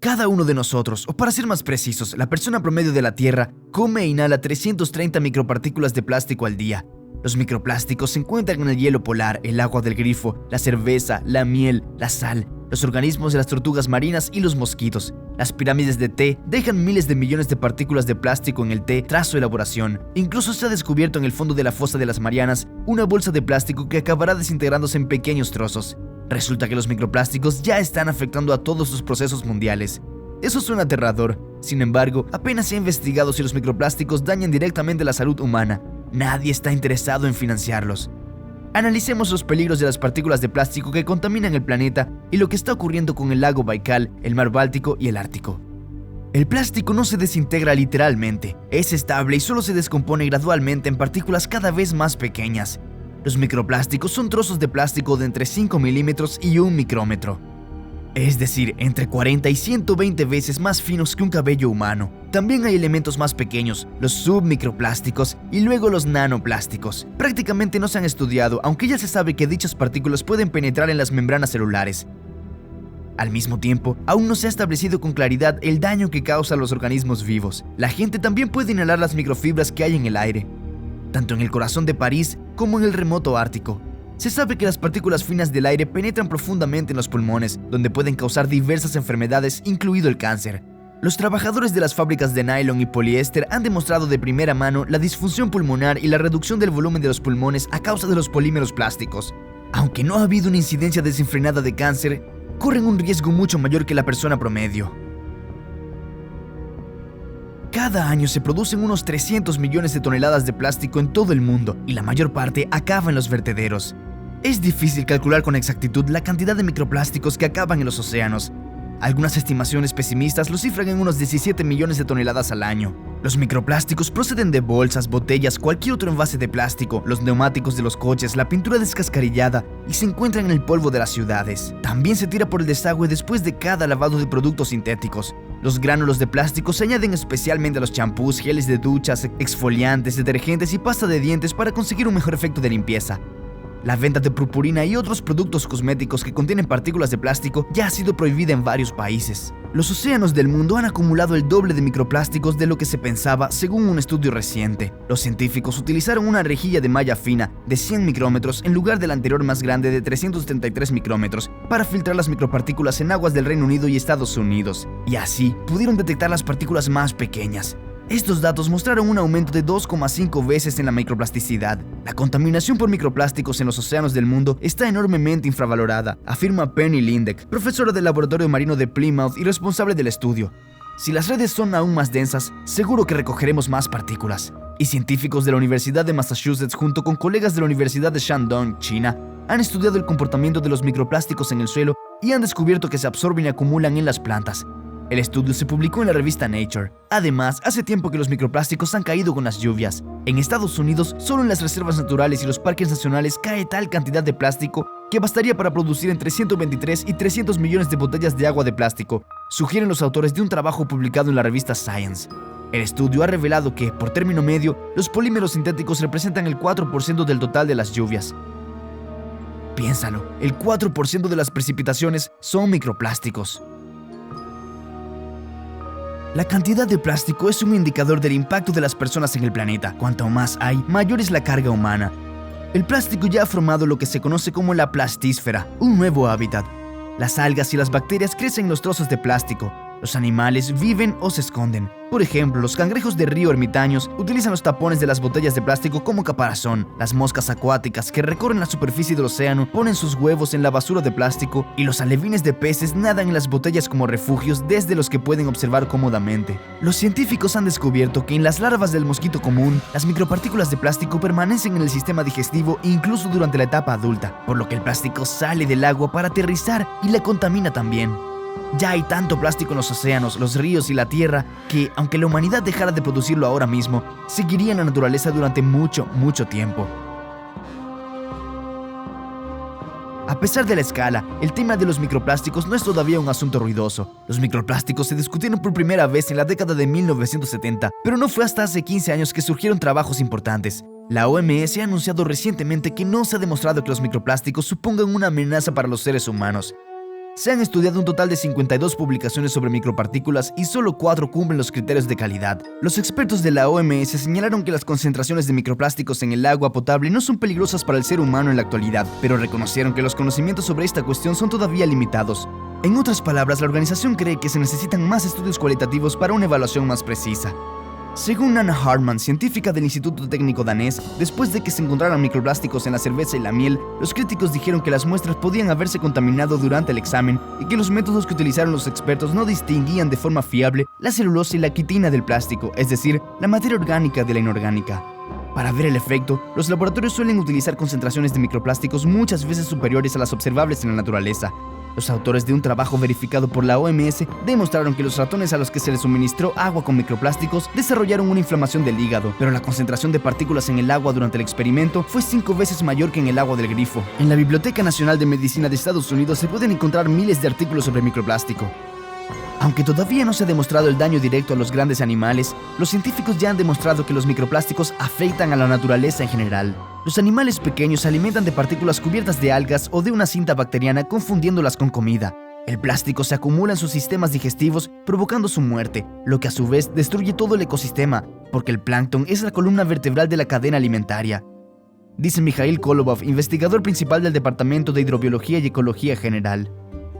Cada uno de nosotros, o para ser más precisos, la persona promedio de la Tierra, come e inhala 330 micropartículas de plástico al día. Los microplásticos se encuentran en el hielo polar, el agua del grifo, la cerveza, la miel, la sal, los organismos de las tortugas marinas y los mosquitos. Las pirámides de té dejan miles de millones de partículas de plástico en el té tras su elaboración. Incluso se ha descubierto en el fondo de la fosa de las Marianas una bolsa de plástico que acabará desintegrándose en pequeños trozos. Resulta que los microplásticos ya están afectando a todos los procesos mundiales. Eso suena aterrador. Sin embargo, apenas se ha investigado si los microplásticos dañan directamente la salud humana. Nadie está interesado en financiarlos. Analicemos los peligros de las partículas de plástico que contaminan el planeta y lo que está ocurriendo con el lago Baikal, el mar Báltico y el Ártico. El plástico no se desintegra literalmente, es estable y solo se descompone gradualmente en partículas cada vez más pequeñas. Los microplásticos son trozos de plástico de entre 5 milímetros y 1 micrómetro. Es decir, entre 40 y 120 veces más finos que un cabello humano. También hay elementos más pequeños, los submicroplásticos y luego los nanoplásticos. Prácticamente no se han estudiado, aunque ya se sabe que dichas partículas pueden penetrar en las membranas celulares. Al mismo tiempo, aún no se ha establecido con claridad el daño que causa a los organismos vivos. La gente también puede inhalar las microfibras que hay en el aire, tanto en el corazón de París como en el remoto Ártico. Se sabe que las partículas finas del aire penetran profundamente en los pulmones, donde pueden causar diversas enfermedades, incluido el cáncer. Los trabajadores de las fábricas de nylon y poliéster han demostrado de primera mano la disfunción pulmonar y la reducción del volumen de los pulmones a causa de los polímeros plásticos. Aunque no ha habido una incidencia desenfrenada de cáncer, corren un riesgo mucho mayor que la persona promedio. Cada año se producen unos 300 millones de toneladas de plástico en todo el mundo y la mayor parte acaba en los vertederos. Es difícil calcular con exactitud la cantidad de microplásticos que acaban en los océanos. Algunas estimaciones pesimistas lo cifran en unos 17 millones de toneladas al año. Los microplásticos proceden de bolsas, botellas, cualquier otro envase de plástico, los neumáticos de los coches, la pintura descascarillada y se encuentran en el polvo de las ciudades. También se tira por el desagüe después de cada lavado de productos sintéticos. Los gránulos de plástico se añaden especialmente a los champús, geles de duchas, exfoliantes, detergentes y pasta de dientes para conseguir un mejor efecto de limpieza. La venta de purpurina y otros productos cosméticos que contienen partículas de plástico ya ha sido prohibida en varios países. Los océanos del mundo han acumulado el doble de microplásticos de lo que se pensaba, según un estudio reciente. Los científicos utilizaron una rejilla de malla fina de 100 micrómetros en lugar de la anterior más grande de 373 micrómetros para filtrar las micropartículas en aguas del Reino Unido y Estados Unidos, y así pudieron detectar las partículas más pequeñas. Estos datos mostraron un aumento de 2,5 veces en la microplasticidad. La contaminación por microplásticos en los océanos del mundo está enormemente infravalorada, afirma Penny Lindeck, profesora del Laboratorio Marino de Plymouth y responsable del estudio. Si las redes son aún más densas, seguro que recogeremos más partículas. Y científicos de la Universidad de Massachusetts junto con colegas de la Universidad de Shandong, China, han estudiado el comportamiento de los microplásticos en el suelo y han descubierto que se absorben y acumulan en las plantas. El estudio se publicó en la revista Nature. Además, hace tiempo que los microplásticos han caído con las lluvias. En Estados Unidos, solo en las reservas naturales y los parques nacionales cae tal cantidad de plástico que bastaría para producir entre 123 y 300 millones de botellas de agua de plástico, sugieren los autores de un trabajo publicado en la revista Science. El estudio ha revelado que, por término medio, los polímeros sintéticos representan el 4% del total de las lluvias. Piénsalo, el 4% de las precipitaciones son microplásticos. La cantidad de plástico es un indicador del impacto de las personas en el planeta. Cuanto más hay, mayor es la carga humana. El plástico ya ha formado lo que se conoce como la plastísfera, un nuevo hábitat. Las algas y las bacterias crecen en los trozos de plástico. Los animales viven o se esconden. Por ejemplo, los cangrejos de río ermitaños utilizan los tapones de las botellas de plástico como caparazón. Las moscas acuáticas que recorren la superficie del océano ponen sus huevos en la basura de plástico y los alevines de peces nadan en las botellas como refugios desde los que pueden observar cómodamente. Los científicos han descubierto que en las larvas del mosquito común, las micropartículas de plástico permanecen en el sistema digestivo incluso durante la etapa adulta, por lo que el plástico sale del agua para aterrizar y la contamina también. Ya hay tanto plástico en los océanos, los ríos y la tierra que, aunque la humanidad dejara de producirlo ahora mismo, seguiría en la naturaleza durante mucho tiempo. A pesar de la escala, el tema de los microplásticos no es todavía un asunto ruidoso. Los microplásticos se discutieron por primera vez en la década de 1970, pero no fue hasta hace 15 años que surgieron trabajos importantes. La OMS ha anunciado recientemente que no se ha demostrado que los microplásticos supongan una amenaza para los seres humanos. Se han estudiado un total de 52 publicaciones sobre micropartículas y solo 4 cumplen los criterios de calidad. Los expertos de la OMS señalaron que las concentraciones de microplásticos en el agua potable no son peligrosas para el ser humano en la actualidad, pero reconocieron que los conocimientos sobre esta cuestión son todavía limitados. En otras palabras, la organización cree que se necesitan más estudios cualitativos para una evaluación más precisa. Según Anna Hartmann, científica del Instituto Técnico danés, después de que se encontraran microplásticos en la cerveza y la miel, los críticos dijeron que las muestras podían haberse contaminado durante el examen y que los métodos que utilizaron los expertos no distinguían de forma fiable la celulosa y la quitina del plástico, es decir, la materia orgánica de la inorgánica. Para ver el efecto, los laboratorios suelen utilizar concentraciones de microplásticos muchas veces superiores a las observables en la naturaleza. Los autores de un trabajo verificado por la OMS demostraron que los ratones a los que se les suministró agua con microplásticos desarrollaron una inflamación del hígado, pero la concentración de partículas en el agua durante el experimento fue 5 veces mayor que en el agua del grifo. En la Biblioteca Nacional de Medicina de Estados Unidos se pueden encontrar miles de artículos sobre microplástico. Aunque todavía no se ha demostrado el daño directo a los grandes animales, los científicos ya han demostrado que los microplásticos afectan a la naturaleza en general. Los animales pequeños se alimentan de partículas cubiertas de algas o de una cinta bacteriana confundiéndolas con comida. El plástico se acumula en sus sistemas digestivos provocando su muerte, lo que a su vez destruye todo el ecosistema, porque el plancton es la columna vertebral de la cadena alimentaria. Dice Mikhail Kolobov, investigador principal del Departamento de Hidrobiología y Ecología General.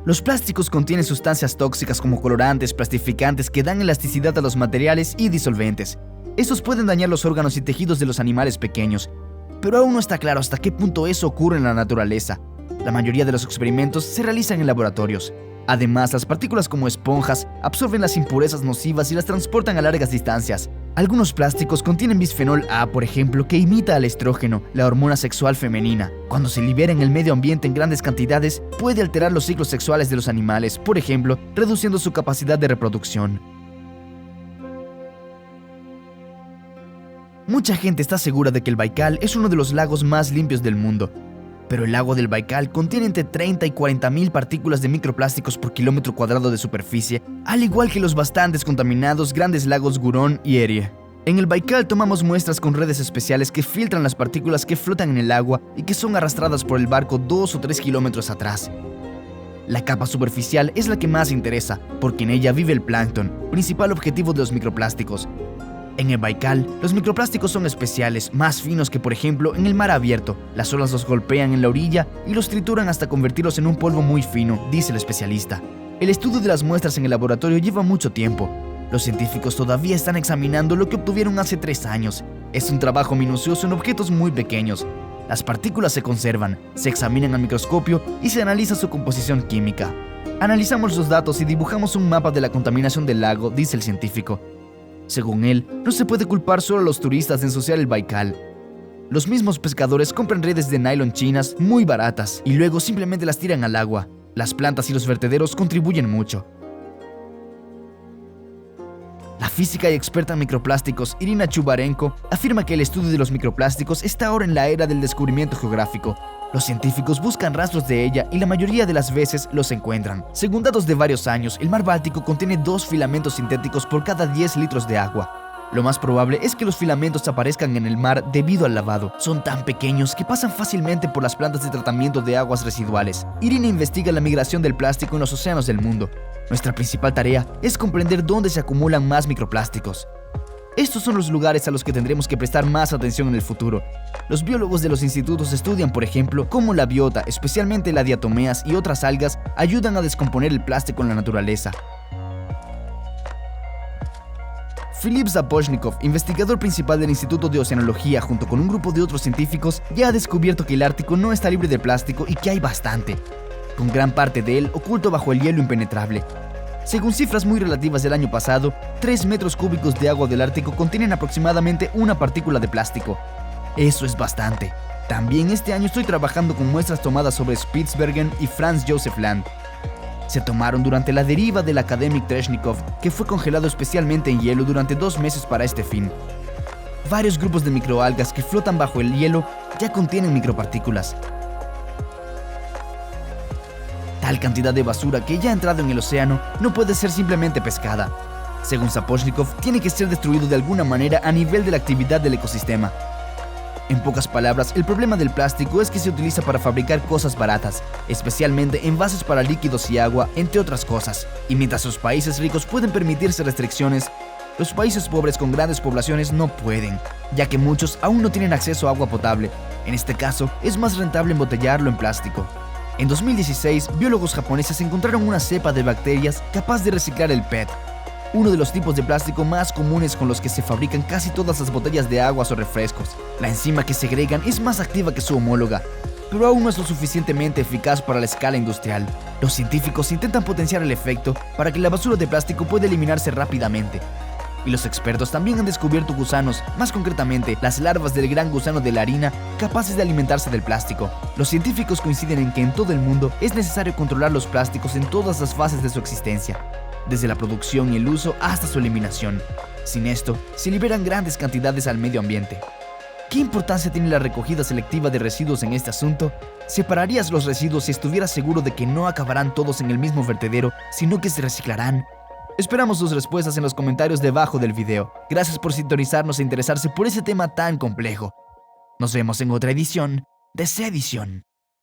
Los plásticos contienen sustancias tóxicas como colorantes, plastificantes que dan elasticidad a los materiales y disolventes. Estos pueden dañar los órganos y tejidos de los animales pequeños, pero aún no está claro hasta qué punto eso ocurre en la naturaleza. La mayoría de los experimentos se realizan en laboratorios. Además, las partículas como esponjas absorben las impurezas nocivas y las transportan a largas distancias. Algunos plásticos contienen bisfenol A, por ejemplo, que imita al estrógeno, la hormona sexual femenina. Cuando se libera en el medio ambiente en grandes cantidades, puede alterar los ciclos sexuales de los animales, por ejemplo, reduciendo su capacidad de reproducción. Mucha gente está segura de que el Baikal es uno de los lagos más limpios del mundo. Pero el lago del Baikal contiene entre 30 y 40.000 partículas de microplásticos por kilómetro cuadrado de superficie, al igual que los bastantes contaminados grandes lagos Gurón y Erie. En el Baikal tomamos muestras con redes especiales que filtran las partículas que flotan en el agua y que son arrastradas por el barco 2 o 3 kilómetros atrás. La capa superficial es la que más interesa, porque en ella vive el plancton, principal objetivo de los microplásticos. En el Baikal, los microplásticos son especiales, más finos que por ejemplo en el mar abierto. Las olas los golpean en la orilla y los trituran hasta convertirlos en un polvo muy fino, dice el especialista. El estudio de las muestras en el laboratorio lleva mucho tiempo. Los científicos todavía están examinando lo que obtuvieron hace 3 años. Es un trabajo minucioso en objetos muy pequeños. Las partículas se conservan, se examinan al microscopio y se analiza su composición química. Analizamos los datos y dibujamos un mapa de la contaminación del lago, dice el científico. Según él, no se puede culpar solo a los turistas de ensuciar el Baikal. Los mismos pescadores compran redes de nylon chinas muy baratas y luego simplemente las tiran al agua. Las plantas y los vertederos contribuyen mucho. La física y experta en microplásticos Irina Chubarenko afirma que el estudio de los microplásticos está ahora en la era del descubrimiento geográfico. Los científicos buscan rastros de ella y la mayoría de las veces los encuentran. Según datos de varios años, el mar Báltico contiene 2 filamentos sintéticos por cada 10 litros de agua. Lo más probable es que los filamentos aparezcan en el mar debido al lavado. Son tan pequeños que pasan fácilmente por las plantas de tratamiento de aguas residuales. Irina investiga la migración del plástico en los océanos del mundo. Nuestra principal tarea es comprender dónde se acumulan más microplásticos. Estos son los lugares a los que tendremos que prestar más atención en el futuro. Los biólogos de los institutos estudian, por ejemplo, cómo la biota, especialmente las diatomeas y otras algas, ayudan a descomponer el plástico en la naturaleza. Filip Zapochnikov, investigador principal del Instituto de Oceanología, junto con un grupo de otros científicos, ya ha descubierto que el Ártico no está libre de plástico y que hay bastante, con gran parte de él oculto bajo el hielo impenetrable. Según cifras muy relativas del año pasado, 3 metros cúbicos de agua del Ártico contienen aproximadamente una partícula de plástico. Eso es bastante. También este año estoy trabajando con muestras tomadas sobre Spitsbergen y Franz Josef Land. Se tomaron durante la deriva del Akademik Tereshnikov, que fue congelado especialmente en hielo durante 2 meses para este fin. Varios grupos de microalgas que flotan bajo el hielo ya contienen micropartículas. Tal cantidad de basura que ya ha entrado en el océano no puede ser simplemente pescada. Según Zapochnikov, tiene que ser destruido de alguna manera a nivel de la actividad del ecosistema. En pocas palabras, el problema del plástico es que se utiliza para fabricar cosas baratas, especialmente envases para líquidos y agua, entre otras cosas. Y mientras los países ricos pueden permitirse restricciones, los países pobres con grandes poblaciones no pueden, ya que muchos aún no tienen acceso a agua potable. En este caso, es más rentable embotellarlo en plástico. En 2016, biólogos japoneses encontraron una cepa de bacterias capaz de reciclar el PET, uno de los tipos de plástico más comunes con los que se fabrican casi todas las botellas de aguas o refrescos. La enzima que segregan es más activa que su homóloga, pero aún no es lo suficientemente eficaz para la escala industrial. Los científicos intentan potenciar el efecto para que la basura de plástico pueda eliminarse rápidamente. Y los expertos también han descubierto gusanos, más concretamente las larvas del gran gusano de la harina, capaces de alimentarse del plástico. Los científicos coinciden en que en todo el mundo es necesario controlar los plásticos en todas las fases de su existencia, desde la producción y el uso hasta su eliminación. Sin esto, se liberan grandes cantidades al medio ambiente. ¿Qué importancia tiene la recogida selectiva de residuos en este asunto? ¿Separarías los residuos si estuvieras seguro de que no acabarán todos en el mismo vertedero, sino que se reciclarán? Esperamos sus respuestas en los comentarios debajo del video. Gracias por sintonizarnos e interesarse por ese tema tan complejo. Nos vemos en otra edición de Sedición.